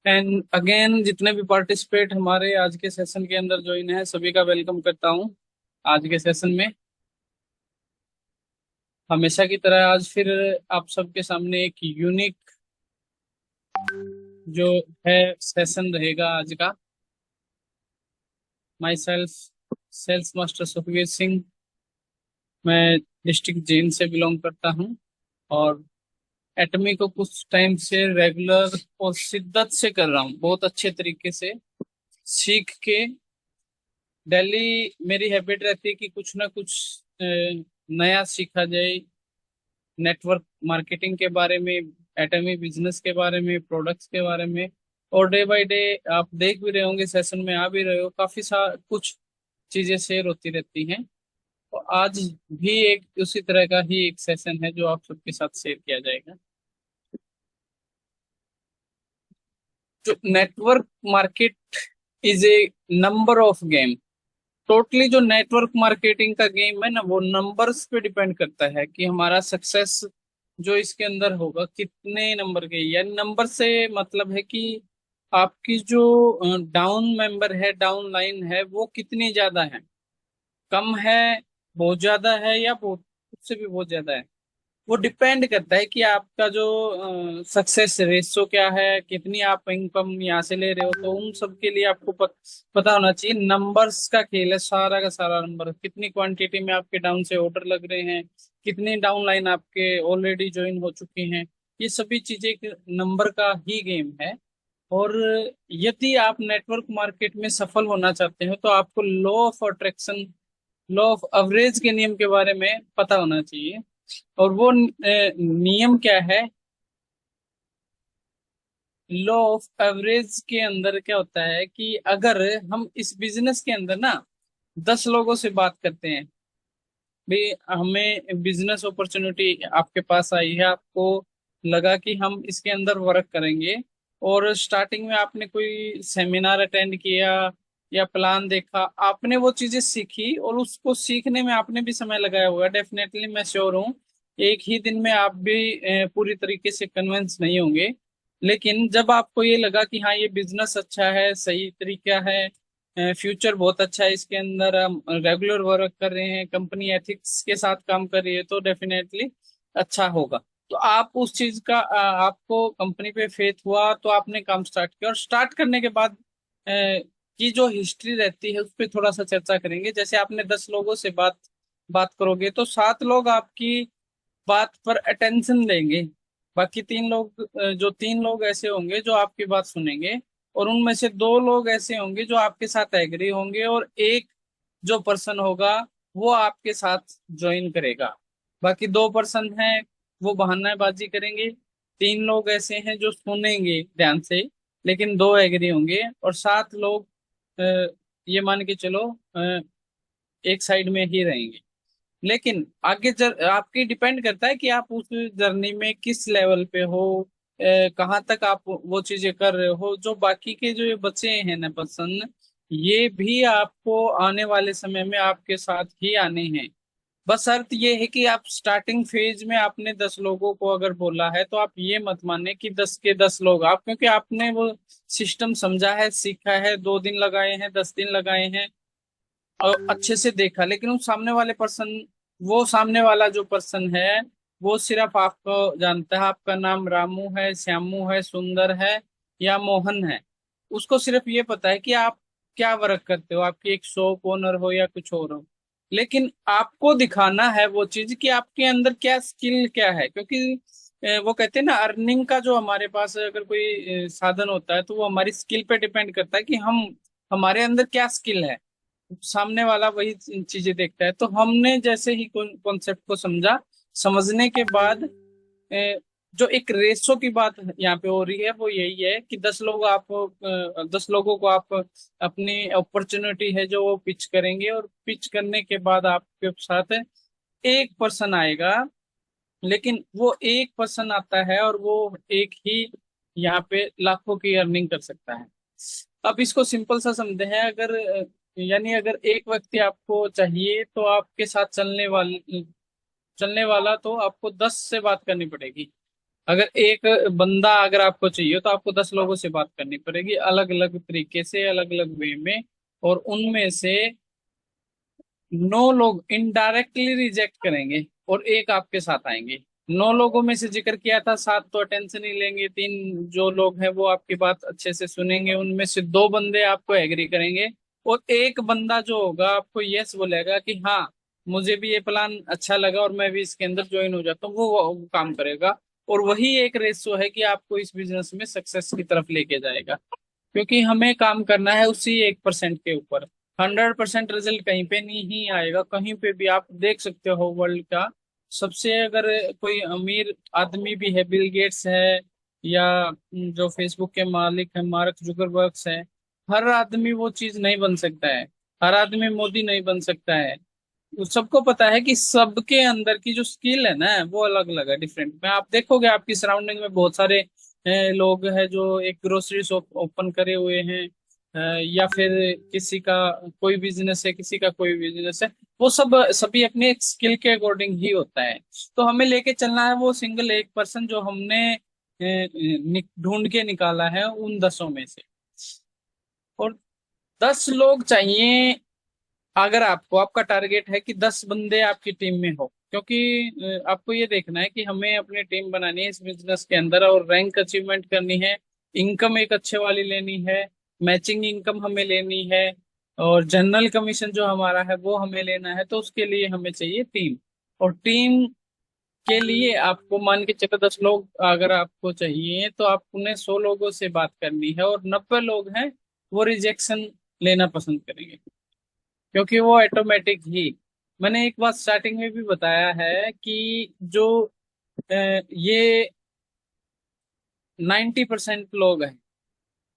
And again जितने भी participate हमारे आज के सेशन के अंदर ज्वाइन है सभी का वेलकम करता हूं आज के सेशन में। हमेशा की तरह आज फिर आप सबके सामने एक यूनिक जो है सेशन रहेगा आज का। Myself sales master Sukhveer Singh. मैं डिस्ट्रिक्ट जींद से बिलोंग करता हूं और एटमी को कुछ टाइम से रेगुलर और शिद्दत से कर रहा हूं, बहुत अच्छे तरीके से सीख के। डेली मेरी हैबिट रहती है कि कुछ ना कुछ नया सीखा जाए, नेटवर्क मार्केटिंग के बारे में, एटमी बिजनेस के बारे में, प्रोडक्ट्स के बारे में। और डे बाय डे आप देख भी रहे होंगे, सेशन में आ भी रहे हो, काफी सा कुछ चीजें शेयर होती रहती हैं। तो आज भी एक उसी तरह का ही एक सेशन है जो आप सबके साथ शेयर किया जाएगा। जो network market is a number of game. Totally जो नेटवर्क मार्केटिंग का गेम है ना, वो नंबर्स पे डिपेंड करता है कि हमारा सक्सेस जो इसके अंदर होगा कितने नंबर के। यानी नंबर से मतलब है कि आपकी जो डाउन मेंबर है, डाउन लाइन है, वो कितनी ज्यादा है, कम है, बहुत ज्यादा है, या बहुत उससे भी बहुत ज्यादा है। वो डिपेंड करता है कि आपका जो सक्सेस रेशो क्या है, कितनी आप इनकम यहाँ से ले रहे हो। तो उन सब के लिए आपको पता होना चाहिए। नंबर्स का खेल है, सारा का सारा नंबर, कितनी क्वांटिटी में आपके डाउन से ऑर्डर लग रहे हैं, कितनी डाउन लाइन आपके ऑलरेडी ज्वाइन हो चुके हैं। ये सभी चीजें एक नंबर का ही गेम है। और यदि आप नेटवर्क मार्केट में सफल होना चाहते हो तो आपको law of attraction, law of average के नियम के बारे में पता होना चाहिए। और वो नियम क्या है? लॉ ऑफ एवरेज के अंदर क्या होता है कि अगर हम इस बिजनेस के अंदर ना 10 लोगों से बात करते हैं, भाई हमें बिजनेस अपॉर्चुनिटी आपके पास आई है, आपको लगा कि हम इसके अंदर वर्क करेंगे, और स्टार्टिंग में आपने कोई सेमिनार अटेंड किया या प्लान देखा, आपने वो चीजें सीखी और उसको सीखने में आपने भी समय लगाया होगा। डेफिनेटली मैं श्योर हूँ एक ही दिन में आप भी पूरी तरीके से कन्विंस नहीं होंगे। लेकिन जब आपको ये लगा कि हाँ ये बिजनेस अच्छा है, सही तरीका है, फ्यूचर बहुत अच्छा है इसके अंदर, हम रेगुलर वर्क कर रहे हैं, कंपनी एथिक्स के साथ काम कर रही है, तो डेफिनेटली अच्छा होगा। तो आप उस चीज का आपको कंपनी पे फेथ हुआ तो आपने काम स्टार्ट किया। और स्टार्ट करने के बाद की जो हिस्ट्री रहती है उस पर थोड़ा सा चर्चा करेंगे। जैसे आपने 10 लोगों से बात बात करोगे तो 7 लोग आपकी बात पर अटेंशन देंगे। बाकी 3 लोग, जो 3 लोग ऐसे होंगे जो आपकी बात सुनेंगे, और उनमें से 2 लोग ऐसे होंगे जो आपके साथ एग्री होंगे, और एक जो पर्सन होगा वो आपके साथ ज्वाइन करेगा। बाकी 2 पर्सन हैं वो बहानाबाजी करेंगे। 3 लोग ऐसे हैं जो सुनेंगे ध्यान से, लेकिन 2 एग्री होंगे, और 7 लोग अ, ये मान के चलो एक साइड में ही रहेंगे। लेकिन आगे आपकी डिपेंड करता है कि आप उस जर्नी में किस लेवल पे हो, कहाँ तक आप वो चीजें कर रहे हो। जो बाकी के जो ये बच्चे हैं ना पर्सन, ये भी आपको आने वाले समय में आपके साथ ही आने हैं। बस शर्त ये है कि आप स्टार्टिंग फेज में आपने 10 लोगों को अगर बोला है तो आप ये मत माने कि 10 के 10 लोग आप, क्योंकि आपने वो सिस्टम समझा है, सीखा है, 2 दिन लगाए हैं, 10 दिन लगाए हैं और अच्छे से देखा, लेकिन उस सामने वाले पर्सन, वो सामने वाला जो पर्सन है वो सिर्फ आपको जानता है। आपका नाम रामू है, श्यामू है, सुंदर है या मोहन है। उसको सिर्फ ये पता है कि आप क्या वर्क करते हो, आपकी एक शॉप ओनर हो या कुछ और हो। लेकिन आपको दिखाना है वो चीज कि आपके अंदर क्या स्किल क्या है। क्योंकि वो कहते हैं ना, अर्निंग का जो हमारे पास अगर कोई साधन होता है तो वो हमारी स्किल पे डिपेंड करता है कि हम हमारे अंदर क्या स्किल है। सामने वाला वही चीजें देखता है। तो हमने जैसे ही कॉन्सेप्ट को समझा, समझने के बाद जो एक रेशो की बात यहाँ पे हो रही है वो यही है कि 10 लोग आप 10 लोगों को आप अपनी अपॉर्चुनिटी है जो वो पिच करेंगे, और पिच करने के बाद आपके साथ एक पर्सन आएगा। लेकिन वो एक पर्सन आता है और वो एक ही यहाँ पे लाखों की अर्निंग कर सकता है। अब इसको सिंपल सा समझे हैं, अगर यानी अगर एक व्यक्ति आपको चाहिए तो आपके साथ चलने वाला तो आपको 10 से बात करनी पड़ेगी। अगर एक बंदा अगर आपको चाहिए तो आपको 10 लोगों से बात करनी पड़ेगी, अलग अलग तरीके से, अलग अलग वे में। और उनमें से 9 लोग इनडायरेक्टली रिजेक्ट करेंगे और एक आपके साथ आएंगे। 9 लोगों में से जिक्र किया था, 7 तो अटेंशन ही लेंगे, 3 जो लोग हैं वो आपकी बात अच्छे से सुनेंगे, उनमें से 2 बंदे आपको एग्री करेंगे। और एक बंदा जो होगा आपको यस बोलेगा कि हाँ, मुझे भी ये प्लान अच्छा लगा और मैं भी इसके अंदर ज्वाइन हो जाता हूँ, वो काम करेगा। और वही एक रेशो है कि आपको इस बिजनेस में सक्सेस की तरफ लेके जाएगा। क्योंकि हमें काम करना है उसी 1% के ऊपर। 100% रिजल्ट कहीं पे नहीं आएगा। कहीं पे भी आप देख सकते हो वर्ल्ड का सबसे, अगर कोई अमीर आदमी भी है, बिल गेट्स है, या जो फेसबुक के मालिक है मार्क जुकरबर्ग है, हर आदमी वो चीज नहीं बन सकता है। हर आदमी मोदी नहीं बन सकता है। तो सबको पता है कि सबके अंदर की जो स्किल है ना वो अलग अलग है, डिफरेंट। में आप देखोगे आपकी सराउंडिंग में बहुत सारे लोग हैं जो एक ग्रोसरी शॉप ओपन करे हुए हैं, या फिर किसी का कोई बिजनेस है, किसी का कोई बिजनेस है। वो सब सभी अपने स्किल के अकॉर्डिंग ही होता है। तो हमें लेके चलना है वो सिंगल एक पर्सन जो हमने ढूंढ के निकाला है उन 10 में से। और 10 लोग चाहिए। अगर आपको, आपका टारगेट है कि 10 बंदे आपकी टीम में हो, क्योंकि आपको ये देखना है कि हमें अपनी टीम बनानी है इस बिजनेस के अंदर और रैंक अचीवमेंट करनी है। इनकम एक अच्छे वाली लेनी है, मैचिंग इनकम हमें लेनी है, और जनरल कमीशन जो हमारा है वो हमें लेना है। तो उसके लिए हमें चाहिए टीम। और टीम के लिए आपको मान के चलो 10 लोग अगर आपको चाहिए तो आप उन्हें 100 लोगों से बात करनी है, और 90 लोग हैं वो रिजेक्शन लेना पसंद करेंगे, क्योंकि वो ऑटोमेटिक ही। मैंने एक बात स्टार्टिंग में भी बताया है कि जो ये 90% लोग हैं,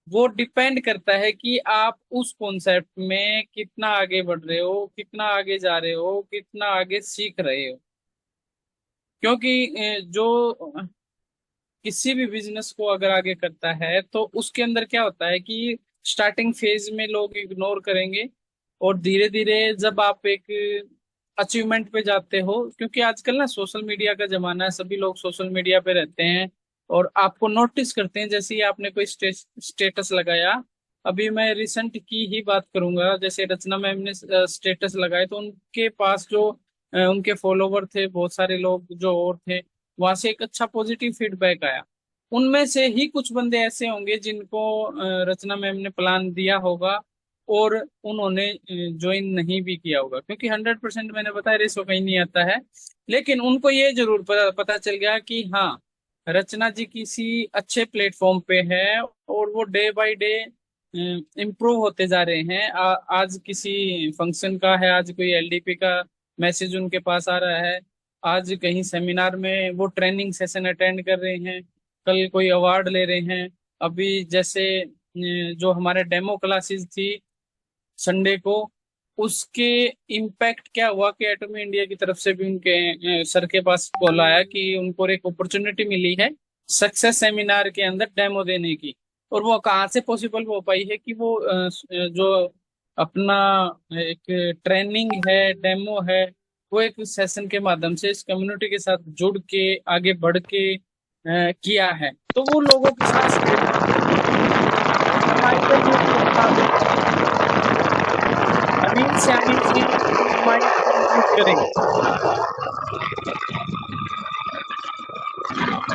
वो डिपेंड करता है कि आप उस कॉन्सेप्ट में कितना आगे बढ़ रहे हो, कितना आगे जा रहे हो, कितना आगे सीख रहे हो। क्योंकि जो किसी भी बिजनेस को अगर आगे करता है तो उसके अंदर क्या होता है कि स्टार्टिंग फेज में लोग इग्नोर करेंगे, और धीरे धीरे जब आप एक अचीवमेंट पे जाते हो, क्योंकि आजकल ना सोशल मीडिया का जमाना है, सभी लोग सोशल मीडिया पे रहते हैं और आपको नोटिस करते हैं। जैसे ही आपने कोई स्टेटस लगाया, अभी मैं रिसेंट की ही बात करूंगा, जैसे रचना मैम ने स्टेटस लगाए तो उनके पास जो उनके फॉलोवर थे, बहुत सारे लोग जो और थे, वहां से एक अच्छा पॉजिटिव फीडबैक आया। उनमें से ही कुछ बंदे ऐसे होंगे जिनको रचना मैम ने प्लान दिया होगा और उन्होंने ज्वाइन नहीं भी किया होगा, क्योंकि 100% मैंने बताया रेसो कहीं नहीं आता है। लेकिन उनको ये जरूर पता चल गया कि हाँ, रचना जी किसी अच्छे प्लेटफॉर्म पे है और वो डे बाय डे इम्प्रूव होते जा रहे हैं। आज किसी फंक्शन का है, आज कोई एलडीपी का मैसेज उनके पास आ रहा है, आज कहीं सेमिनार में वो ट्रेनिंग सेशन अटेंड कर रहे हैं, कल कोई अवार्ड ले रहे हैं। अभी जैसे जो हमारे डेमो क्लासेस थी संडे को, उसके इम्पैक्ट क्या हुआ कि एटमी इंडिया की तरफ से भी उनके सर के पास कॉल आया कि उनको एक अपॉर्चुनिटी मिली है सक्सेस सेमिनार के अंदर डेमो देने की। और वो कहाँ से पॉसिबल हो पाई है कि वो जो अपना एक ट्रेनिंग है, डेमो है, वो एक सेशन के माध्यम से इस कम्युनिटी के साथ जुड़ के आगे बढ़ के किया है। तो वो लोगों के साथ माइंड पे ये भी होता है, अनिल से अनिल जी माइंड को यूज करेंगे।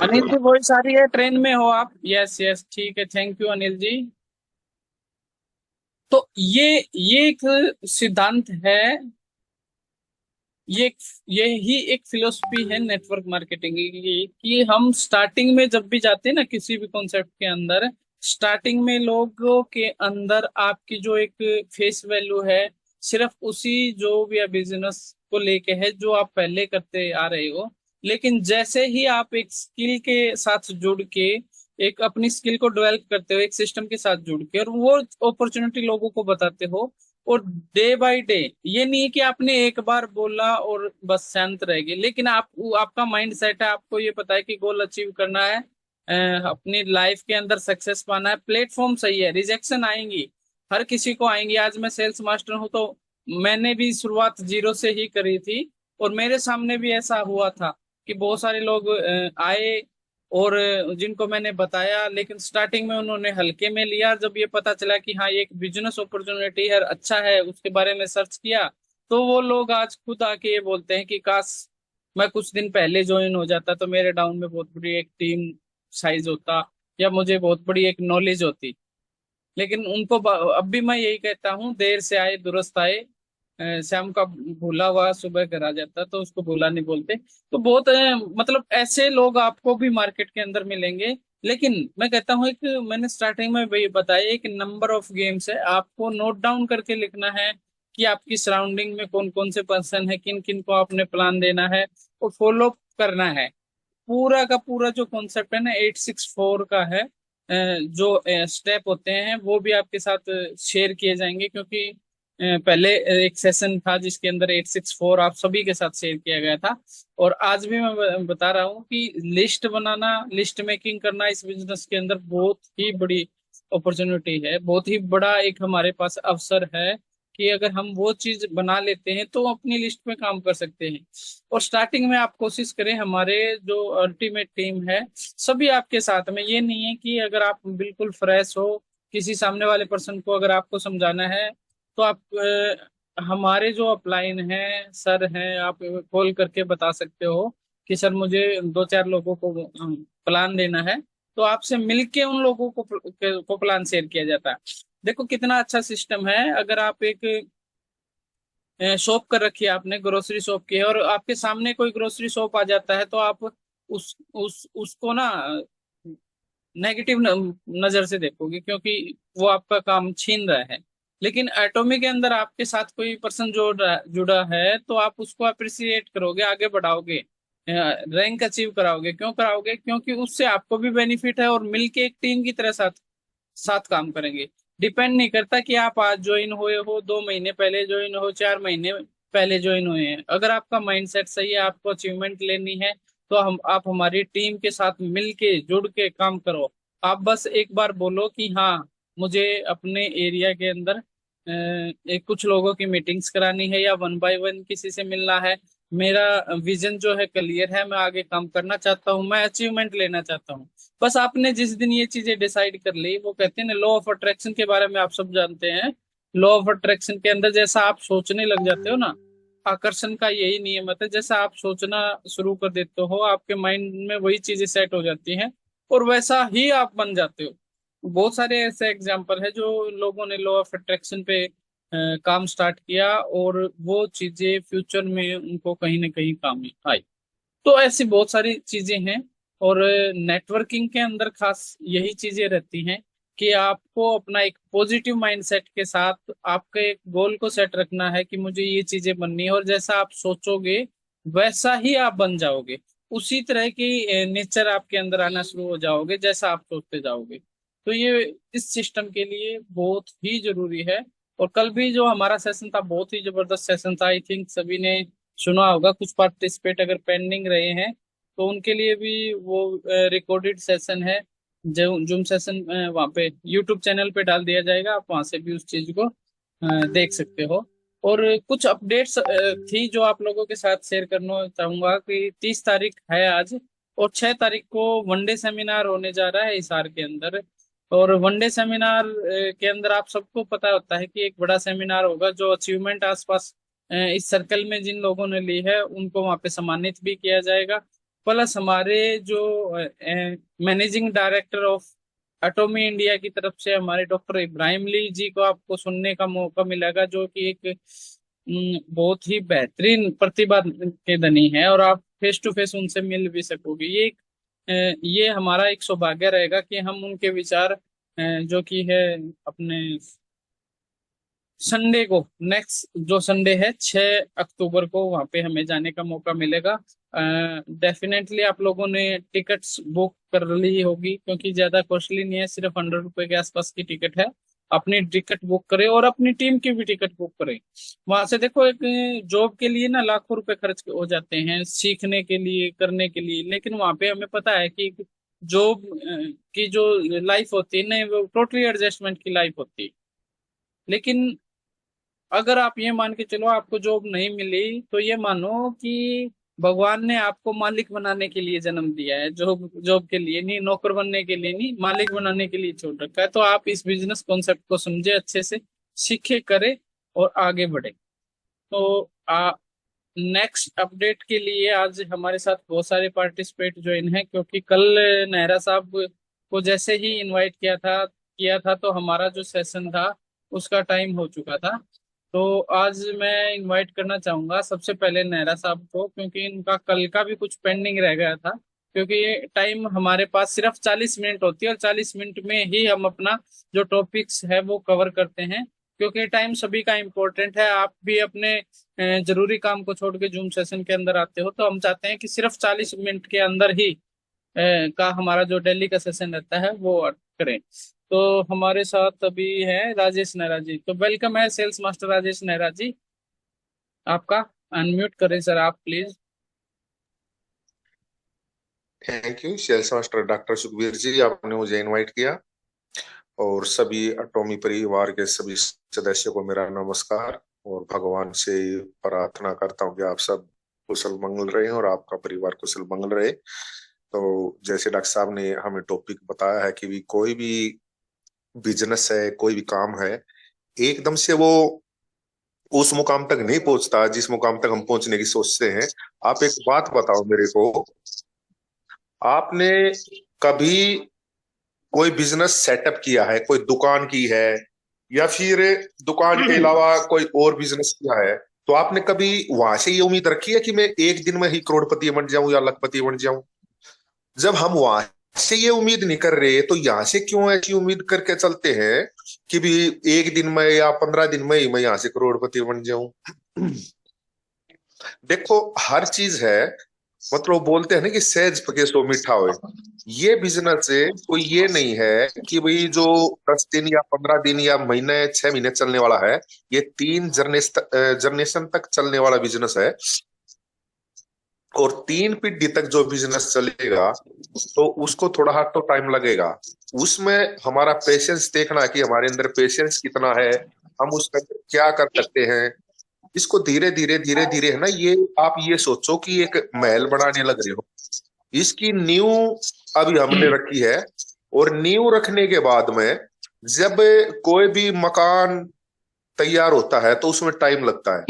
अनिल जी वॉइस आ रही है? ट्रेन में हो आप? यस यस, ठीक है, थैंक यू अनिल जी। तो ये एक सिद्धांत है, ये ये ही एक फिलोसफी है नेटवर्क मार्केटिंग की, कि हम स्टार्टिंग में जब भी जाते हैं ना किसी भी कॉन्सेप्ट के अंदर, स्टार्टिंग में लोगों के अंदर आपकी जो एक फेस वैल्यू है सिर्फ उसी जो भी बिजनेस को लेके है जो आप पहले करते आ रहे हो। लेकिन जैसे ही आप एक स्किल के साथ जुड़ के, एक अपनी स्किल को डेवलप करते हो एक सिस्टम के साथ जुड़ के, और वो अपॉर्चुनिटी लोगों को बताते हो, और डे बाय डे, ये नहीं है कि आपने एक बार बोला और बस शांत रह गए, लेकिन आप, आपका माइंड सेट है, आपको ये पता है कि गोल अचीव करना है, अपनी लाइफ के अंदर सक्सेस पाना है, प्लेटफॉर्म सही है, रिजेक्शन आएंगी, हर किसी को आएंगी। आज मैं सेल्स मास्टर हूं तो मैंने भी शुरुआत जीरो से ही करी थी, और मेरे सामने भी ऐसा हुआ था कि बहुत सारे लोग आए, और जिनको मैंने बताया, लेकिन स्टार्टिंग में उन्होंने हल्के में लिया। जब ये पता चला कि हाँ ये एक बिजनेस अपॉर्चुनिटी है, अच्छा है, उसके बारे में सर्च किया, तो वो लोग आज खुद आके ये बोलते हैं कि काश मैं कुछ दिन पहले ज्वाइन हो जाता तो मेरे डाउन में बहुत बड़ी एक टीम साइज होता, या मुझे बहुत बड़ी एक नॉलेज होती। लेकिन उनको अब भी मैं यही कहता हूँ, देर से आए दुरुस्त आए। शाम का भूला हुआ सुबह घर आ जाता, तो उसको भूला नहीं बोलते। तो बहुत मतलब ऐसे लोग आपको भी मार्केट के अंदर मिलेंगे। लेकिन मैं कहता हूँ, एक मैंने स्टार्टिंग में भी बताया, एक नंबर ऑफ गेम्स है, आपको नोट डाउन करके लिखना है कि आपकी सराउंडिंग में कौन कौन से पर्सन है, किन किन को आपने प्लान देना है और फॉलो करना है। पूरा का पूरा जो कॉन्सेप्ट है ना 864 का है। जो स्टेप होते हैं वो भी आपके साथ शेयर किए जाएंगे, क्योंकि पहले एक सेशन था जिसके अंदर 864 आप सभी के साथ शेयर किया गया था। और आज भी मैं बता रहा हूँ कि लिस्ट बनाना, लिस्ट मेकिंग करना इस बिजनेस के अंदर बहुत ही बड़ी अपॉर्चुनिटी है, बहुत ही बड़ा एक हमारे पास अवसर है कि अगर हम वो चीज बना लेते हैं तो अपनी लिस्ट में काम कर सकते हैं। और स्टार्टिंग में आप कोशिश करें, हमारे जो अल्टीमेट टीम है सभी आपके साथ में। ये नहीं है कि अगर आप बिल्कुल फ्रेश हो, किसी सामने वाले पर्सन को अगर आपको समझाना है, तो आप हमारे जो अपलाइन है सर हैं, आप कॉल करके बता सकते हो कि सर मुझे दो चार लोगों को प्लान देना है, तो आपसे मिलके उन लोगों को प्लान शेयर किया जाता है। देखो कितना अच्छा सिस्टम है। अगर आप एक शॉप कर रखी है आपने, ग्रोसरी शॉप की है, और आपके सामने कोई ग्रोसरी शॉप आ जाता है, तो आप उसको ना नेगेटिव नजर से देखोगे, क्योंकि वो आपका काम छीन रहा है। लेकिन एटोमी के अंदर आपके साथ कोई पर्सन जुड़ा है, तो आप उसको अप्रिसिएट करोगे, आगे बढ़ाओगे, रैंक अचीव कराओगे। क्यों कराओगे? क्योंकि उससे आपको भी बेनिफिट है, और मिलके एक टीम की तरह साथ साथ काम करेंगे। डिपेंड नहीं करता कि आप आज ज्वाइन हुए हो, 2 महीने पहले ज्वाइन हो, 4 महीने पहले ज्वाइन हुए हैं। अगर आपका माइंडसेट सही है, आपको अचीवमेंट लेनी है, तो हम आप हमारी टीम के साथ मिलके जुड़ के काम करो। आप बस एक बार बोलो कि हाँ मुझे अपने एरिया के अंदर एक कुछ लोगों की मीटिंग्स करानी है, या 1 बाय 1 किसी से मिलना है। मेरा विजन जो है क्लियर है, मैं आगे काम करना चाहता हूँ, मैं अचीवमेंट लेना चाहता हूँ। बस आपने जिस दिन ये चीजें डिसाइड कर ली, वो कहते हैं ना लॉ ऑफ अट्रैक्शन के बारे में आप सब जानते हैं। लॉ ऑफ अट्रैक्शन के अंदर जैसा आप सोचने लग जाते हो ना, आकर्षण का यही नियम है, जैसा आप सोचना शुरू कर देते हो आपके माइंड में वही चीजें सेट हो जाती हैं, और वैसा ही आप बन जाते हो। बहुत सारे ऐसे एग्जाम्पल है जो लोगों ने लॉ ऑफ अट्रैक्शन पे काम स्टार्ट किया, और वो चीजें फ्यूचर में उनको कहीं ना कहीं काम आई। तो ऐसी बहुत सारी चीजें हैं। और नेटवर्किंग के अंदर खास यही चीजें रहती हैं कि आपको अपना एक पॉजिटिव माइंडसेट के साथ आपके एक गोल को सेट रखना है कि मुझे ये चीजें बननी है, और जैसा आप सोचोगे वैसा ही आप बन जाओगे। उसी तरह की नेचर आपके अंदर आना शुरू हो जाओगे जैसा आप सोचते जाओगे। तो ये इस सिस्टम के लिए बहुत ही जरूरी है। और कल भी जो हमारा सेशन था बहुत ही जबरदस्त सेशन था, आई थिंक सभी ने सुना होगा। कुछ पार्टिसिपेट अगर पेंडिंग रहे हैं तो उनके लिए भी वो रिकॉर्डेड सेशन है, जो जूम सेशन वहाँ पे यूट्यूब चैनल पे डाल दिया जाएगा, आप वहाँ से भी उस चीज को देख सकते हो। और कुछ अपडेट्स थी जो आप लोगों के साथ शेयर करना चाहूंगा कि 30 तारीख है आज, और 6 तारीख को वनडे सेमिनार होने जा रहा है हिसार के अंदर। और वनडे सेमिनार के अंदर आप सबको पता होता है कि एक बड़ा सेमिनार होगा, जो अचीवमेंट आसपास इस सर्कल में जिन लोगों ने ली है उनको वहाँ पे सम्मानित भी किया जाएगा। प्लस हमारे जो मैनेजिंग डायरेक्टर ऑफ एटॉमी इंडिया की तरफ से हमारे डॉक्टर इब्राहिम ली जी को आपको सुनने का मौका मिलेगा, जो कि एक बहुत ही बेहतरीन प्रतिभा के धनी है, और आप फेस टू फेस उनसे मिल भी सकोगे। ये हमारा एक सौभाग्य रहेगा कि हम उनके विचार जो कि है अपने संडे को, नेक्स्ट जो संडे है 6 अक्टूबर को, वहां पे हमें जाने का मौका मिलेगा। डेफिनेटली आप लोगों ने टिकट्स बुक कर ली होगी, क्योंकि ज्यादा कॉस्टली नहीं है, सिर्फ 100 रुपए के आसपास की टिकट है। अपनी टिकट बुक करें और अपनी टीम की भी टिकट बुक करें। वहां से देखो, एक जॉब के लिए ना लाखों रुपए खर्च हो जाते हैं सीखने के लिए, करने के लिए, लेकिन वहां पे हमें पता है कि जॉब की जो लाइफ होती है ना, वो टोटली एडजस्टमेंट की लाइफ होती है। लेकिन अगर आप ये मान के चलो आपको जॉब नहीं मिली, तो ये मानो कि भगवान ने आपको मालिक बनाने के लिए जन्म दिया है, जॉब जॉब के लिए नहीं, नौकर बनने के लिए नहीं, मालिक बनाने के लिए छोड़ रखा है। तो आप इस बिजनेस कॉन्सेप्ट को समझे, अच्छे से सीखे, करे और आगे बढ़े। तो नेक्स्ट अपडेट के लिए आज हमारे साथ बहुत सारे पार्टिसिपेट ज्वाइन हैं, क्योंकि कल नेहरा साहब को जैसे ही इनवाइट किया था तो हमारा जो सेशन था उसका टाइम हो चुका था। तो आज मैं इनवाइट करना चाहूंगा सबसे पहले नेहरा साहब को, क्योंकि इनका कल का भी कुछ पेंडिंग रह गया था। क्योंकि टाइम हमारे पास सिर्फ 40 मिनट होती है, और 40 मिनट में ही हम अपना जो टॉपिक्स है वो कवर करते हैं। क्योंकि टाइम सभी का इम्पोर्टेंट है। आप भी अपने जरूरी काम को छोड़ के जूम सेशन के अंदर आते हो, तो हम चाहते हैं कि सिर्फ 40 मिनट के अंदर ही का हमारा जो डेली का सेशन रहता है वो करें। तो हमारे साथ अभी है राजेश नेहरा जी। तो वेलकम है सेल्स मास्टर राजेश नेहरा जी, आपका। अनम्यूट करें सर आप please. Thank you sales master doctor Sukhbir ji, आपने मुझे इनवाइट किया। और सभी अटोमी परिवार के सभी सदस्यों को मेरा नमस्कार। और भगवान से प्रार्थना करता हूँ कि आप सब कुशल मंगल रहे और आपका परिवार कुशल मंगल रहे। तो जैसे डॉक्टर साहब ने हमें टॉपिक बताया है कि भी कोई भी बिजनेस है, कोई भी काम है, एकदम से वो उस मुकाम तक नहीं पहुंचता जिस मुकाम तक हम पहुंचने की सोचते हैं। आप एक बात बताओ मेरे को, आपने कभी कोई बिजनेस सेटअप किया है, कोई दुकान की है, या फिर दुकान के अलावा कोई और बिजनेस किया है, तो आपने कभी वहां से ये उम्मीद रखी है कि मैं एक दिन में ही करोड़पति बन जाऊं या लखपति बन जाऊं? जब हम वहां से ये उम्मीद नहीं कर रहे, तो यहाँ से क्यों ऐसी उम्मीद करके चलते हैं कि भी एक दिन में या 15 दिन में ही मैं यहाँ से करोड़पति बन जाऊं? देखो, हर चीज है, मतलब बोलते हैं ना कि सहज पके सो मीठा होए। ये बिजनेस है, कोई ये नहीं है कि भाई जो 10 दिन या 15 दिन या महीने 6 महीने चलने वाला है। ये 3 जनरेशन तक चलने वाला बिजनेस है। और 3 पीढ़ी तक जो बिजनेस चलेगा, तो उसको थोड़ा हाथ तो टाइम लगेगा। उसमें हमारा पेशेंस देखना है कि हमारे अंदर पेशेंस कितना है, हम उसके अंदर क्या कर सकते हैं। इसको धीरे धीरे धीरे धीरे है ना, ये आप ये सोचो कि एक महल बनाने लग रहे हो। इसकी नींव अभी हमने रखी है, और नींव रखने के बाद में जब कोई भी मकान तैयार होता है तो उसमें टाइम लगता है।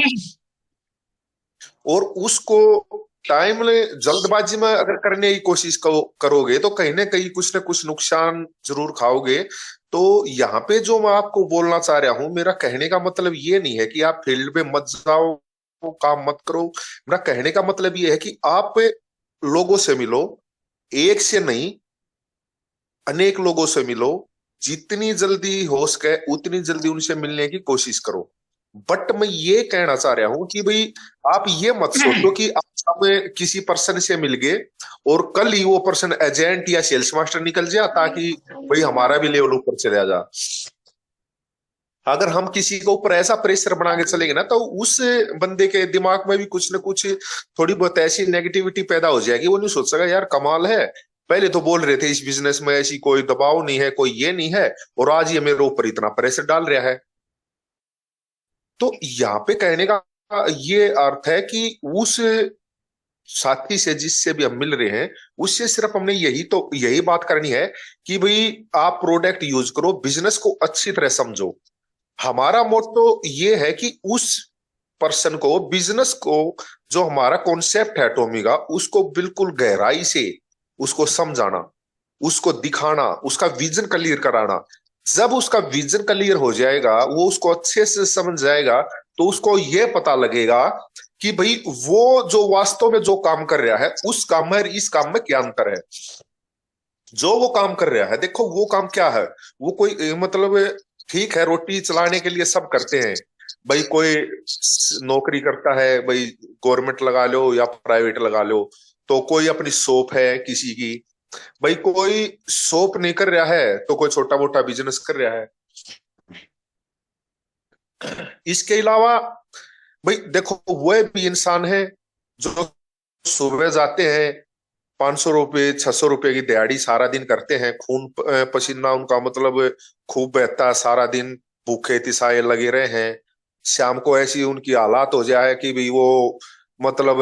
और उसको टाइम जल्दबाजी में अगर करने की कोशिश करोगे तो कहीं ना कहीं कुछ ना कुछ नुकसान जरूर खाओगे। तो यहाँ पे जो मैं आपको बोलना चाह रहा हूँ, मेरा कहने का मतलब ये नहीं है कि आप फील्ड में मत जाओ, काम मत करो। मेरा कहने का मतलब ये है कि आप लोगों से मिलो, एक से नहीं अनेक लोगों से मिलो। जितनी जल्दी हो सके उतनी जल्दी उनसे मिलने की कोशिश करो। बट मैं ये कहना चाह रहा हूं कि भाई, आप ये मत सोचो कि आप किसी पर्सन से मिल गए और कल ही वो पर्सन एजेंट या सेल्स मास्टर निकल जाए ताकि भाई हमारा भी लेवल ऊपर चला जा। अगर हम किसी के ऊपर ऐसा प्रेशर बना के चलेंगे ना, तो उस बंदे के दिमाग में भी कुछ ना कुछ थोड़ी बहुत ऐसी नेगेटिविटी पैदा हो जाएगी। वो नहीं सोच सका यार कमाल है, पहले तो बोल रहे थे इस बिजनेस में ऐसी कोई दबाव नहीं है, कोई ये नहीं है, और आज ये मेरे ऊपर इतना प्रेशर डाल रहा है। तो यहाँ पे कहने का ये अर्थ है कि उस साथी से जिससे भी हम मिल रहे हैं, उससे सिर्फ हमने यही बात करनी है कि भाई आप प्रोडक्ट यूज करो, बिजनेस को अच्छी तरह समझो। हमारा मोटो ये है कि उस पर्सन को, बिजनेस को, जो हमारा कॉन्सेप्ट है टॉमी का, उसको बिल्कुल गहराई से उसको समझाना, उसको दिखाना, उसका विजन क्लियर कराना। जब उसका विजन क्लियर हो जाएगा, वो उसको अच्छे से समझ जाएगा, तो उसको ये पता लगेगा कि भाई वो जो वास्तव में जो काम कर रहा है, उस काम में इस काम में क्या अंतर है। जो वो काम कर रहा है, देखो वो काम क्या है। वो कोई मतलब ठीक है, रोटी चलाने के लिए सब करते हैं भाई। कोई नौकरी करता है भाई, गवर्नमेंट लगा लो या प्राइवेट लगा लो। तो कोई अपनी शॉप है किसी की, भाई कोई शॉप नहीं कर रहा है तो कोई छोटा मोटा बिजनेस कर रहा है। इसके अलावा भाई देखो, वह भी इंसान है जो सुबह जाते हैं, 500 रुपए 600 रुपए की दिहाड़ी सारा दिन करते हैं, खून पसीना उनका मतलब खूब बहता है सारा दिन, भूखे तिसाए लगे रहे हैं। शाम को ऐसी उनकी हालात हो जाए कि भाई वो मतलब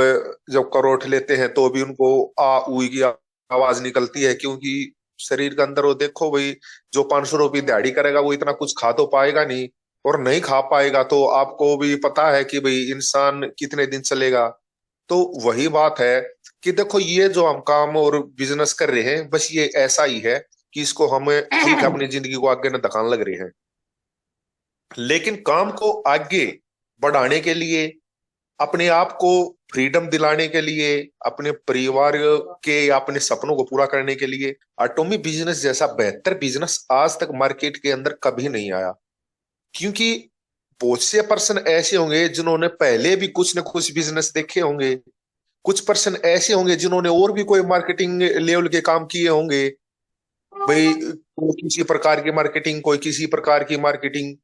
जब करोट लेते हैं तो भी उनको आ ऊ की आवाज निकलती है, क्योंकि शरीर के अंदर वो देखो भाई, जो 500 रुपये दिहाड़ी करेगा वो इतना कुछ खा तो पाएगा नहीं, और नहीं खा पाएगा तो आपको भी पता है कि भाई इंसान कितने दिन चलेगा। तो वही बात है कि देखो, ये जो हम काम और बिजनेस कर रहे हैं, बस ये ऐसा ही है कि इसको हम ठीक है अपनी जिंदगी को आगे न धकाने लग रहे हैं। लेकिन काम को आगे बढ़ाने के लिए, अपने आप को फ्रीडम दिलाने के लिए, अपने परिवार के या अपने सपनों को पूरा करने के लिए एटॉमिक बिजनेस जैसा बेहतर बिजनेस आज तक मार्केट के अंदर कभी नहीं आया। क्योंकि बहुत से पर्सन ऐसे होंगे जिन्होंने पहले भी कुछ न कुछ बिजनेस देखे होंगे, कुछ पर्सन ऐसे होंगे जिन्होंने और भी कोई मार्केटिंग लेवल के काम किए होंगे। भाई कोई किसी प्रकार की मार्केटिंग, कोई किसी प्रकार की मार्केटिंग।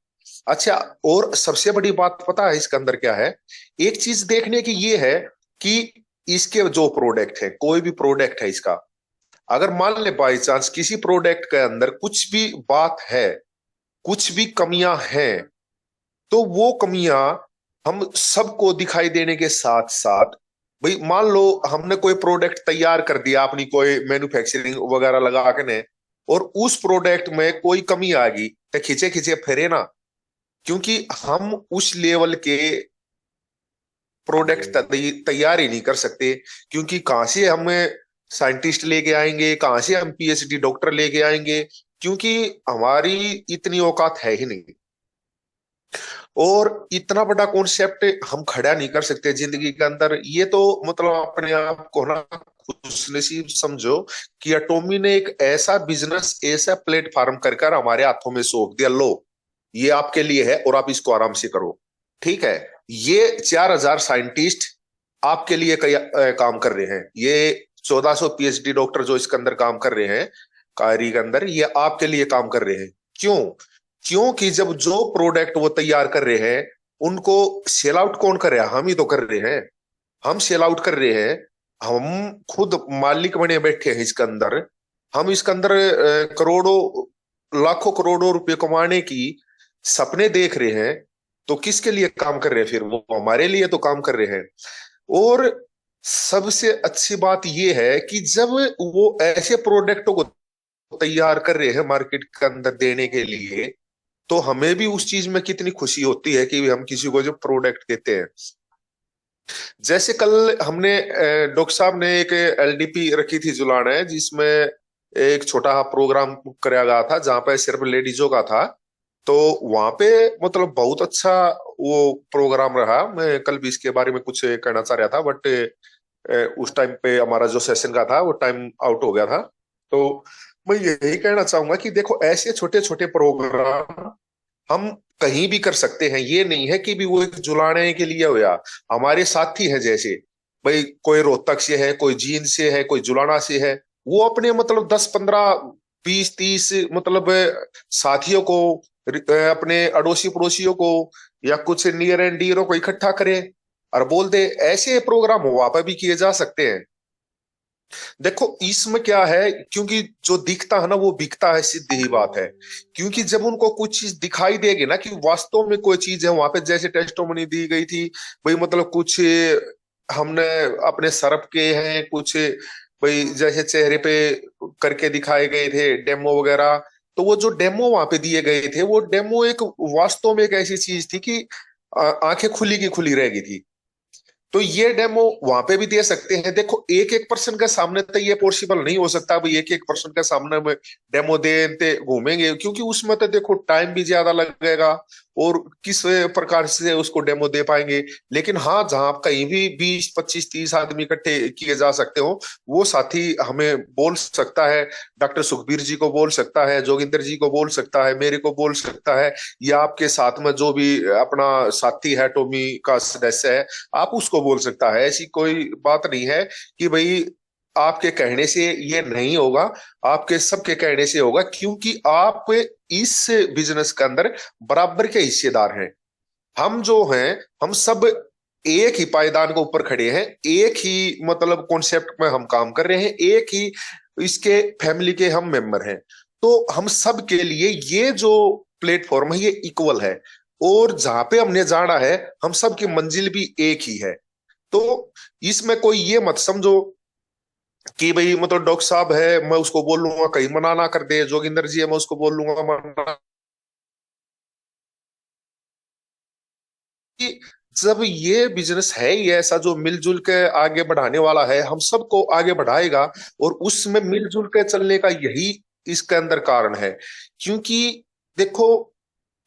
अच्छा, और सबसे बड़ी बात पता है इसके अंदर क्या है? एक चीज देखने की ये है कि इसके जो प्रोडक्ट है, कोई भी प्रोडक्ट है इसका, अगर मान ले बाई चांस किसी प्रोडक्ट के अंदर कुछ भी बात है, कुछ भी कमियां हैं, तो वो कमियां हम सबको दिखाई देने के साथ साथ, भाई मान लो हमने कोई प्रोडक्ट तैयार कर दिया अपनी कोई मैन्युफैक्चरिंग वगैरह लगा के ने, और उस प्रोडक्ट में कोई कमी आ गई, तो खींचे खींचे फिरे ना। क्योंकि हम उस लेवल के प्रोडक्ट तैयार ही नहीं कर सकते। क्योंकि कहाँ से हम साइंटिस्ट लेके आएंगे, कहाँ से हम पीएचडी डॉक्टर लेके आएंगे, क्योंकि हमारी इतनी औकात है ही नहीं। और इतना बड़ा कॉन्सेप्ट हम खड़ा नहीं कर सकते जिंदगी के अंदर। ये तो मतलब अपने आप को ना खुशनसीब समझो कि एटॉमी ने एक ऐसा बिजनेस, ऐसा प्लेटफॉर्म कर कर हमारे हाथों में सौंप दिया, लो ये आपके लिए है और आप इसको आराम से करो। ठीक है, ये 4,000 साइंटिस्ट आपके लिए काम कर रहे हैं। ये 1400 पीएचडी डॉक्टर जो इसके अंदर काम कर रहे हैं, कार्य के अंदर, ये आपके लिए काम कर रहे हैं। क्यों? क्योंकि जब जो प्रोडक्ट वो तैयार कर रहे हैं, उनको सेल आउट कौन कर रहा है? हम ही तो कर रहे हैं। हम सेल आउट कर रहे हैं। हम खुद मालिक बने बैठे हैं इसके अंदर। हम इसके अंदर करोड़ों लाखों करोड़ों रुपए कमाने की सपने देख रहे हैं। तो किसके लिए काम कर रहे हैं फिर? वो हमारे लिए तो काम कर रहे हैं। और सबसे अच्छी बात यह है कि जब वो ऐसे प्रोडक्टों को तैयार कर रहे हैं मार्केट के अंदर देने के लिए, तो हमें भी उस चीज में कितनी खुशी होती है कि हम किसी को जो प्रोडक्ट देते हैं। जैसे कल हमने डॉक्टर साहब ने एक एलडीपी रखी थी जुलाना है, जिसमें एक छोटा प्रोग्राम कराया गया था जहां पे सिर्फ लेडीजों का था। तो वहां पे मतलब बहुत अच्छा वो प्रोग्राम रहा। मैं कल भी इसके बारे में कुछ कहना चाह रहा था, बट उस टाइम पे हमारा जो सेशन का था वो टाइम आउट हो गया था। तो मैं यही कहना चाहूंगा कि देखो, ऐसे छोटे छोटे प्रोग्राम हम कहीं भी कर सकते हैं। ये नहीं है कि भी वो एक जुलाने के लिए होया। हमारे साथी है जैसे, भाई कोई रोहतक से है, कोई जींद से है, कोई जुलाना से है, वो अपने मतलब 10, 15, 20, 30 मतलब साथियों को, अपने अड़ोसी पड़ोसियों को, या कुछ नियर एंड डियरों को इकट्ठा करे और बोल दे। ऐसे प्रोग्राम वहां पर भी किए जा सकते हैं। देखो इसमें क्या है, क्योंकि जो दिखता है ना वो बिकता है, सीधी ही बात है। क्योंकि जब उनको कुछ चीज दिखाई देगी ना कि वास्तव में कोई चीज है वहां पे, जैसे टेस्टोमनी दी गई थी, भाई मतलब कुछ हमने अपने सरप के हैं कुछ, भाई जैसे चेहरे पे करके दिखाए गए थे डेमो वगैरह। तो वो जो डेमो वहां पे दिए गए थे, वो डेमो एक वास्तव में एक ऐसी चीज थी कि आंखें खुली की खुली रह गई थी। तो ये डेमो वहां पे भी दे सकते हैं। देखो एक एक पर्सन के सामने तो ये पॉसिबल नहीं हो सकता भाई एक एक पर्सन के सामने में डेमो देते घूमेंगे, क्योंकि उसमें तो देखो टाइम भी ज्यादा लगेगा, और किस प्रकार से उसको डेमो दे पाएंगे। लेकिन हाँ, जहां कहीं भी 20, 25, 30 आदमी इकट्ठे किए जा सकते हो, वो साथी हमें बोल सकता है। डॉक्टर सुखबीर जी को बोल सकता है, जोगिंदर जी को बोल सकता है, मेरे को बोल सकता है, या आपके साथ में जो भी अपना साथी है, टोमी का सदस्य है, आप उसको बोल सकता है। ऐसी कोई बात नहीं है कि भाई आपके कहने से ये नहीं होगा, आपके सबके कहने से होगा, क्योंकि आप इस बिजनेस के अंदर बराबर के हिस्सेदार हैं। हम जो हैं, हम सब एक ही पायदान के ऊपर खड़े हैं, एक ही मतलब कॉन्सेप्ट में हम काम कर रहे हैं, एक ही इसके फैमिली के हम मेंबर हैं। तो हम सब के लिए ये जो प्लेटफॉर्म है ये इक्वल है। और जहां पे हमने जाना है, हम सब की मंजिल भी एक ही है। तो इसमें कोई ये मत समझो कि भाई मतलब डॉक्टर साहब है मैं उसको बोल लूंगा कहीं मना ना कर दे, जोगिंदर जी है मैं उसको बोल लूंगा मना, कि जब ये बिजनेस है ही ऐसा जो मिलजुल के आगे बढ़ाने वाला है, हम सबको आगे बढ़ाएगा, और उसमें मिलजुल के चलने का यही इसके अंदर कारण है। क्योंकि देखो,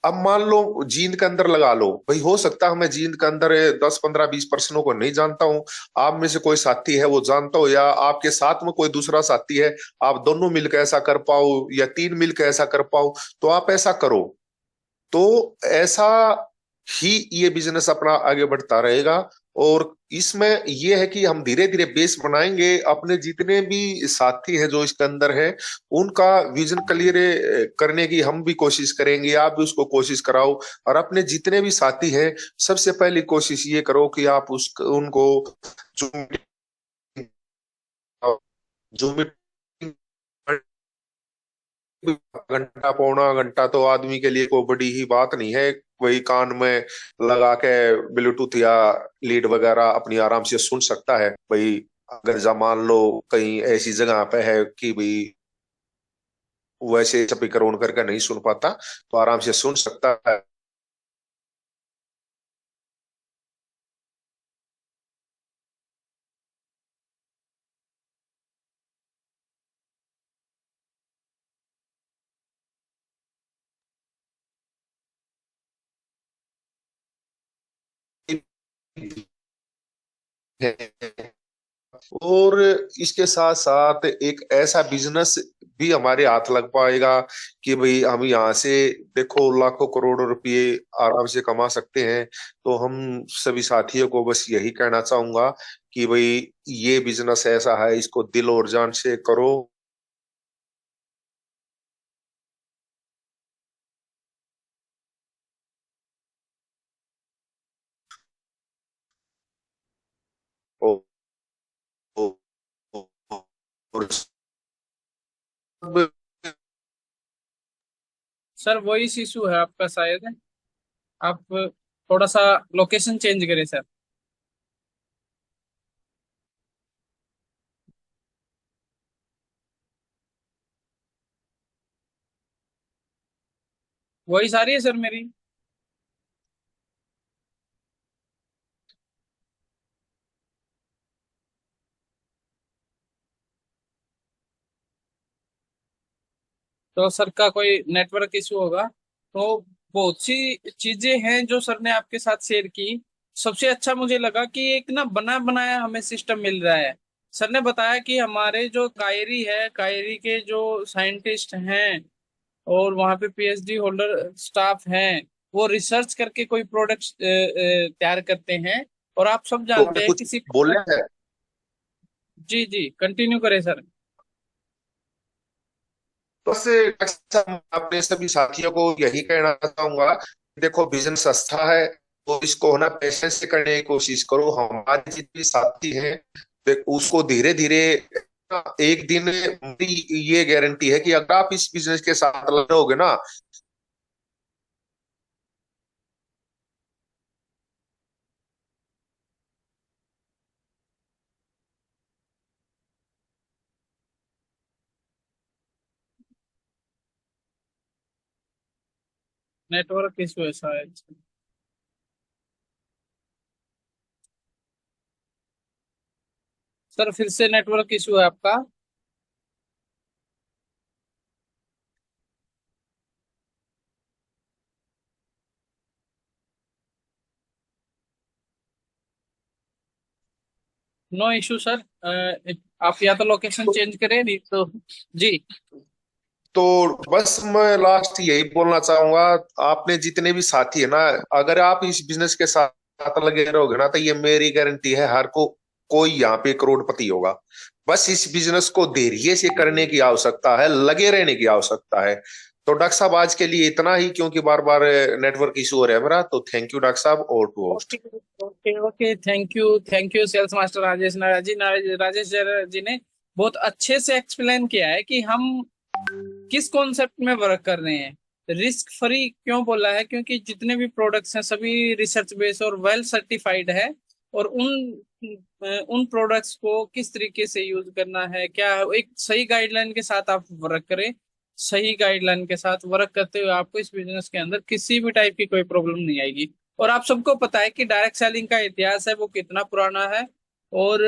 अब मान लो जींद के अंदर लगा लो भाई, हो सकता है मैं जींद के अंदर 10 15 20 पर्सनों को नहीं जानता हूँ, आप में से कोई साथी है वो जानता हो, या आपके साथ में कोई दूसरा साथी है, आप दोनों मिलकर ऐसा कर पाओ या तीन मिलकर ऐसा कर पाओ, तो आप ऐसा करो। तो ऐसा ही ये बिजनेस अपना आगे बढ़ता रहेगा। और इसमें ये है कि हम धीरे धीरे बेस बनाएंगे, अपने जितने भी साथी हैं जो इसके अंदर है उनका विजन क्लियर करने की हम भी कोशिश करेंगे, आप भी उसको कोशिश कराओ। और अपने जितने भी साथी हैं, सबसे पहली कोशिश ये करो कि आप उस उनको जो जो घंटा पौना घंटा तो आदमी के लिए कोई बड़ी ही बात नहीं है, वही कान में लगा के ब्लूटूथ या लीड वगैरह अपनी आराम से सुन सकता है भाई। अगर जा मान लो कहीं ऐसी जगह पे है कि भाई वैसे स्पीकर ऑन करके नहीं सुन पाता, तो आराम से सुन सकता है। और इसके साथ साथ एक ऐसा बिजनेस भी हमारे हाथ लग पाएगा कि भाई हम यहाँ से देखो लाखों करोड़ों रुपए आराम से कमा सकते हैं। तो हम सभी साथियों को बस यही कहना चाहूंगा कि भाई ये बिजनेस ऐसा है, इसको दिल और जान से करो। और, और, और सब सर वॉइस इशू है आपका शायद, आप थोड़ा सा लोकेशन चेंज करें सर। वॉइस आ रही है सर मेरी? तो सर का कोई नेटवर्क इशू होगा। तो बहुत सी चीजें हैं जो सर ने आपके साथ शेयर की। सबसे अच्छा मुझे लगा कि एक ना बना बनाया हमें सिस्टम मिल रहा है। सर ने बताया कि हमारे जो कायरी है, कायरी के जो साइंटिस्ट हैं और वहाँ पे पीएचडी होल्डर स्टाफ हैं, वो रिसर्च करके कोई प्रोडक्ट तैयार करते हैं। और आप सब तो जानते मैं हैं कुछ किसी बोले प्रोडक्ट। हैं। जी जी, कंटिन्यू करें सर। तो बस अक्सर मैं अपने सभी साथियों को यही कहना चाहूंगा कि देखो बिजनेस अच्छा है, तो इसको ना पेशेंस से करने की कोशिश करो। हमारे जितने साथी हैं उसको धीरे धीरे एक दिन, मेरी ये गारंटी है कि अगर आप इस बिजनेस के साथ लगे होगे ना। नेटवर्क इशू है शायद। सर फिर से नेटवर्क इशू है आपका। No issue sir. आप या तो लोकेशन चेंज करें, नहीं तो। जी। तो बस मैं लास्ट यही बोलना चाहूंगा, आपने जितने भी साथी है ना, अगर आप इस बिजनेस के साथ लगे रहोगे ना, तो ये मेरी गारंटी है हर को कोई यहाँ पे करोड़पति होगा। बस इस बिजनेस को धैर्य से करने की आवश्यकता है, लगे रहने की आवश्यकता है। तो डॉक्टर साहब आज के लिए इतना ही, क्योंकि बार बार नेटवर्क इशू हो रहा है मेरा। तो थैंक यू डॉक्टर साहब और to okay host. Okay okay, thank you sales master Rajesh Naraj ji. Rajesh ji ने बहुत अच्छे से एक्सप्लेन किया है कि हम किस कॉन्सेप्ट में वर्क कर रहे हैं। रिस्क फ्री क्यों बोला है? क्योंकि जितने भी प्रोडक्ट्स हैं सभी रिसर्च बेस्ड और वेल सर्टिफाइड है। और उन प्रोडक्ट्स को किस तरीके से यूज करना है, क्या एक सही गाइडलाइन के साथ आप वर्क करें। सही गाइडलाइन के साथ वर्क करते हुए आपको इस बिजनेस के अंदर किसी भी टाइप की कोई प्रॉब्लम नहीं आएगी। और आप सबको पता है कि डायरेक्ट सेलिंग का इतिहास है वो कितना पुराना है। और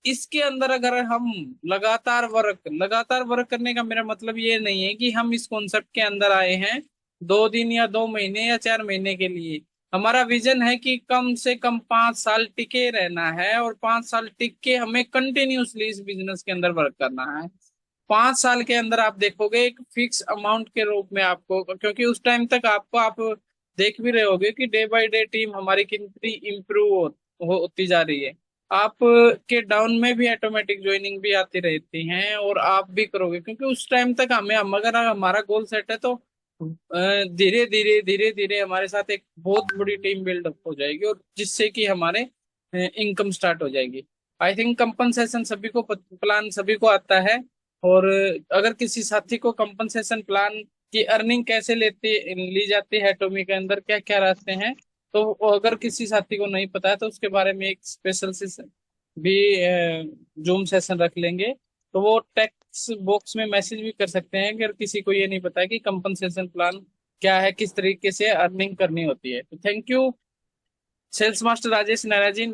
इसके अंदर अगर हम लगातार वर्क करने का मेरा मतलब ये नहीं है कि हम इस कॉन्सेप्ट के अंदर आए हैं 2 दिन या 2 महीने या 4 महीने के लिए। हमारा विजन है कि कम से कम 5 साल टिके रहना है, और 5 साल टिक के हमें कंटिन्यूअसली इस बिजनेस के अंदर वर्क करना है। 5 साल के अंदर आप देखोगे एक फिक्स अमाउंट के रूप में आपको, क्योंकि उस टाइम तक आपको आप देख भी रहे होगे कि डे बाय डे टीम हमारी कितनी इम्प्रूव होती जा रही है। आप के डाउन में भी ऑटोमेटिक ज्वाइनिंग भी आती रहती हैं, और आप भी करोगे, क्योंकि उस टाइम तक हम अगर हमारा गोल सेट है तो धीरे धीरे हमारे साथ एक बहुत बड़ी टीम बिल्डअप हो जाएगी, और जिससे कि हमारे इनकम स्टार्ट हो जाएगी। आई थिंक कंपनसेशन सभी को प्लान सभी को आता है। और अगर किसी साथी को कंपनसेशन प्लान की अर्निंग कैसे ली जाती है एटोमी के अंदर, क्या क्या रास्ते हैं, तो अगर किसी साथी को नहीं पता है तो उसके बारे में एक स्पेशल सेशन भी जूम सेशन रख लेंगे। तो वो टेक्स्ट बॉक्स में मैसेज भी कर सकते हैं अगर किसी को ये नहीं पता है कि कंपनसेशन प्लान क्या है, किस तरीके से अर्निंग करनी होती है। तो thank you sales master Rajesh Nayra ji.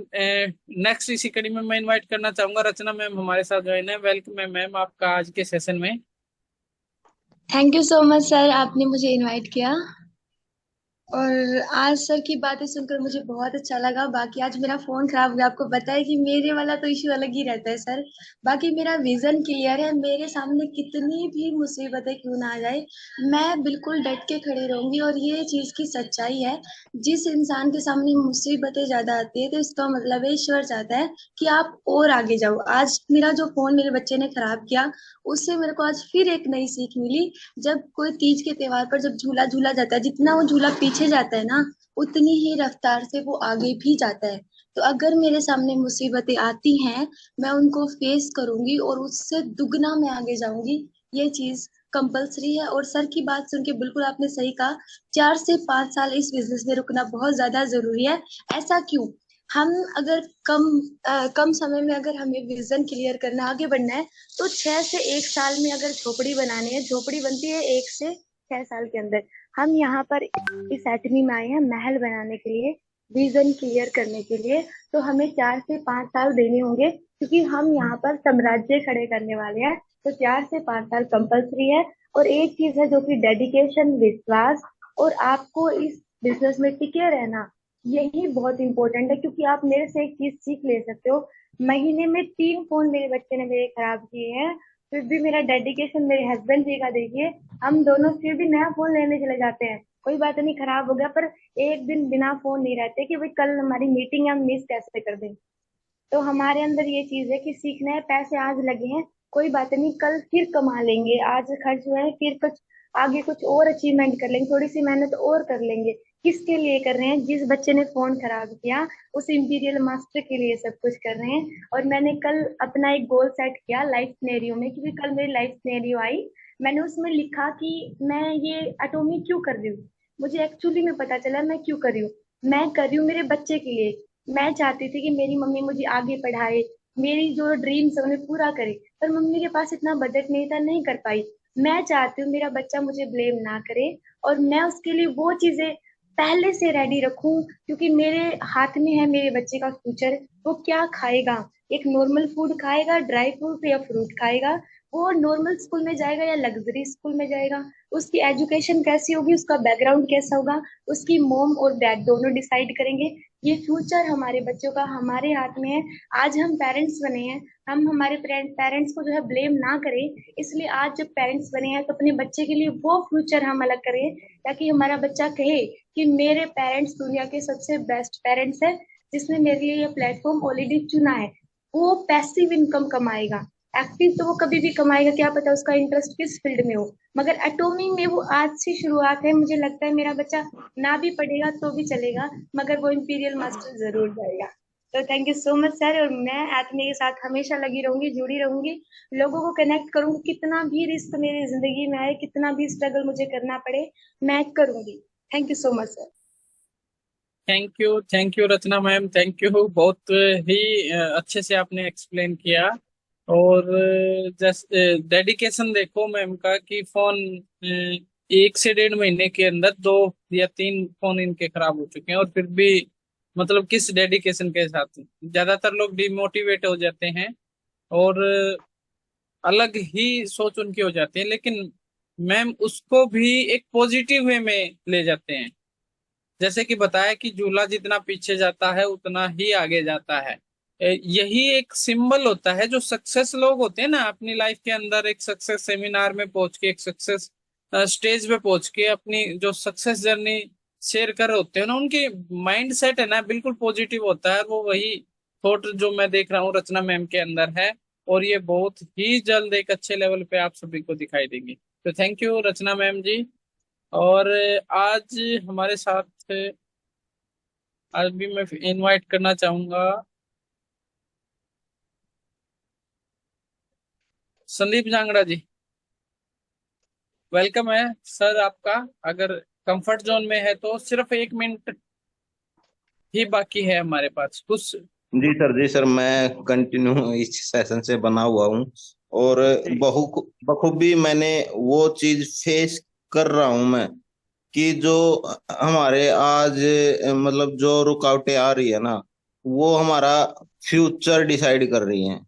Next इसी कड़ी में मैं इनवाइट करना चाहूंगा रचना मैम हमारे साथ ज्वाइन है। वेलकम है मैम आपका आज के सेशन में। Thank you so much sir, आपने मुझे इनवाइट किया। और आज सर की बातें सुनकर मुझे बहुत अच्छा लगा। बाकी आज मेरा फोन खराब हो गया, आपको पता है कि मेरे वाला तो इश्यू अलग ही रहता है सर। बाकी मेरा विजन क्लियर है, मेरे सामने कितनी भी मुसीबतें क्यों ना आ जाए, मैं बिल्कुल डट के खड़े रहूंगी। और ये चीज की सच्चाई है, जिस इंसान के सामने मुसीबतें ज्यादा आती है तो इसका मतलब है ईश्वर चाहता है कि आप और आगे जाओ। आज मेरा जो फोन मेरे बच्चे ने खराब किया, उससे मेरे को आज फिर एक नई सीख मिली। जब कोई तीज के त्योहार पर जब झूला झूला जाता है, जितना वो झूला पीछे जाता है ना, उतनी ही रफ्तार से वो आगे भी जाता है। तो अगर मेरे सामने मुसीबतें आती हैं, मैं उनको फेस करूंगी और उससे दुगना मैं आगे जाऊंगी। ये चीज कंपलसरी है। और सर की बात सुन के बिल्कुल आपने सही कहा, 4 से 5 साल इस बिजनेस में रुकना बहुत ज्यादा जरूरी है। ऐसा क्यों? हम अगर कम समय में अगर हमें विजन क्लियर करना, आगे बढ़ना है, तो 6 से 1 साल में अगर झोपड़ी बनानी है, झोपड़ी बनती है 1 से 6 साल के अंदर। हम यहाँ पर इस एकेडमी में आए हैं महल बनाने के लिए, विजन क्लियर करने के लिए। तो हमें 4 से 5 साल देने होंगे, क्योंकि हम यहाँ पर साम्राज्य खड़े करने वाले हैं। तो 4 से 5 साल कंपलसरी है। और एक चीज है जो कि डेडिकेशन, विश्वास, और आपको इस बिजनेस में टिके रहना, यही बहुत इंपॉर्टेंट है। क्योंकि आप मेरे से एक चीज सीख ले सकते हो, महीने में 3 फोन मेरे बच्चे ने मेरे खराब किए हैं, फिर भी मेरा डेडिकेशन मेरे हस्बैंड जी का देखिए, हम दोनों फिर भी नया फोन लेने चले जाते हैं। कोई बात नहीं, खराब हो गया, पर एक दिन बिना फोन नहीं रहते कि भाई कल हमारी मीटिंग हम मिस कैसे कर दें। तो हमारे अंदर ये चीज है कि सीखना है, पैसे आज लगे हैं, कोई बात नहीं, कल फिर कमा लेंगे। आज खर्च हुए हैं, फिर कुछ आगे कुछ और अचीवमेंट कर लेंगे, थोड़ी सी मेहनत और कर लेंगे। किसके लिए कर रहे हैं? जिस बच्चे ने फोन खराब किया, उस इंपीरियल मास्टर के लिए सब कुछ कर रहे हैं। और मैंने कल अपना एक गोल सेट किया लाइफ सिनेरियो में, क्योंकि कल मेरी लाइफ सिनेरियो आई। मैंने उसमें लिखा कि मैं ये एटॉमी क्यों कर रही हूँ। मुझे एक्चुअली में पता चला मैं क्यों कर रही हूँ। मैं कर रही हूँ मेरे बच्चे के लिए। मैं चाहती थी कि मेरी मम्मी मुझे आगे पढ़ाए, मेरी जो ड्रीम्स है उन्हें पूरा करे, पर मम्मी के पास इतना बजट नहीं था, नहीं कर पाई। मैं चाहती हूँ मेरा बच्चा मुझे ब्लेम ना करे, और मैं उसके लिए वो चीजें पहले से रेडी रखूं, क्योंकि मेरे हाथ में है मेरे बच्चे का फ्यूचर। वो क्या खाएगा, एक नॉर्मल फूड खाएगा, ड्राई फ्रूट या फ्रूट खाएगा, वो नॉर्मल स्कूल में जाएगा या लग्जरी स्कूल में जाएगा, उसकी एजुकेशन कैसी होगी, उसका बैकग्राउंड कैसा होगा, उसकी मोम और डैड दोनों डिसाइड करेंगे। ये फ्यूचर हमारे बच्चों का हमारे हाथ में है। आज हम पेरेंट्स बने हैं, हम हमारे पेरेंट्स को जो है ब्लेम ना करें। इसलिए आज जब पेरेंट्स बने हैं तो अपने बच्चे के लिए वो फ्यूचर हम अलग करें, ताकि हमारा बच्चा कहे कि मेरे पेरेंट्स दुनिया के सबसे बेस्ट पेरेंट्स है, जिसने मेरे लिए ये प्लेटफॉर्म ऑलरेडी चुना है। वो पैसिव इनकम कमाएगा, एक्टिव तो वो कभी भी कमाएगा, क्या पता उसका इंटरेस्ट किस फील्ड में हो। मगर एटॉमी में वो आज से शुरुआत है। मुझे लगता है मेरा बच्चा ना भी पढ़ेगा तो भी चलेगा, मगर वो इंपीरियल मास्टर जरूर जाएगा। तो thank you so much sir. और मैं एटमी के साथ हमेशा लगी रहूंगी, जुड़ी रहूंगी, लोगों को कनेक्ट करूंगी। कितना भी रिस्क मेरी जिंदगी में आए, कितना भी स्ट्रगल मुझे करना पड़े, मैं करूंगी। Thank you so much sir. Thank you Rachna ma'am, thank you. बहुत ही अच्छे से आपने एक्सप्लेन किया। और जैसे डेडिकेशन देखो मैम का कि फोन 1 से 1.5 महीने के अंदर 2 या 3 फोन इनके खराब हो चुके हैं, और फिर भी मतलब किस डेडिकेशन के साथ। ज्यादातर लोग डिमोटिवेट हो जाते हैं और अलग ही सोच उनकी हो जाती है, लेकिन मैम उसको भी एक पॉजिटिव वे में ले जाते हैं। जैसे कि बताया कि झूला जितना पीछे जाता है उतना ही आगे जाता है। यही एक सिंबल होता है। जो सक्सेस लोग होते हैं ना अपनी लाइफ के अंदर, एक सक्सेस सेमिनार में पहुंच के, एक सक्सेस स्टेज पे पहुंच के अपनी जो सक्सेस जर्नी शेयर कर रहे होते हैं ना, उनके माइंड सेट है ना बिल्कुल पॉजिटिव होता है। वो वही थॉट जो मैं देख रहा हूँ रचना मैम के अंदर है, और ये बहुत ही जल्द एक अच्छे लेवल पे आप सभी को दिखाई देंगी। तो थैंक यू रचना मैम जी। और आज हमारे साथ आज भी मैं इनवाइट करना चाहूंगा संदीप जांगड़ा जी। वेलकम है सर आपका। अगर कंफर्ट जोन में है तो सिर्फ 1 मिनट ही बाकी है हमारे पास कुछ। जी सर, मैं कंटिन्यू इस सेशन से बना हुआ हूँ। और जी बखूबी मैंने वो चीज फेस कर रहा हूँ मैं, कि जो हमारे आज मतलब जो रुकावटें आ रही है ना, वो हमारा फ्यूचर डिसाइड कर रही हैं।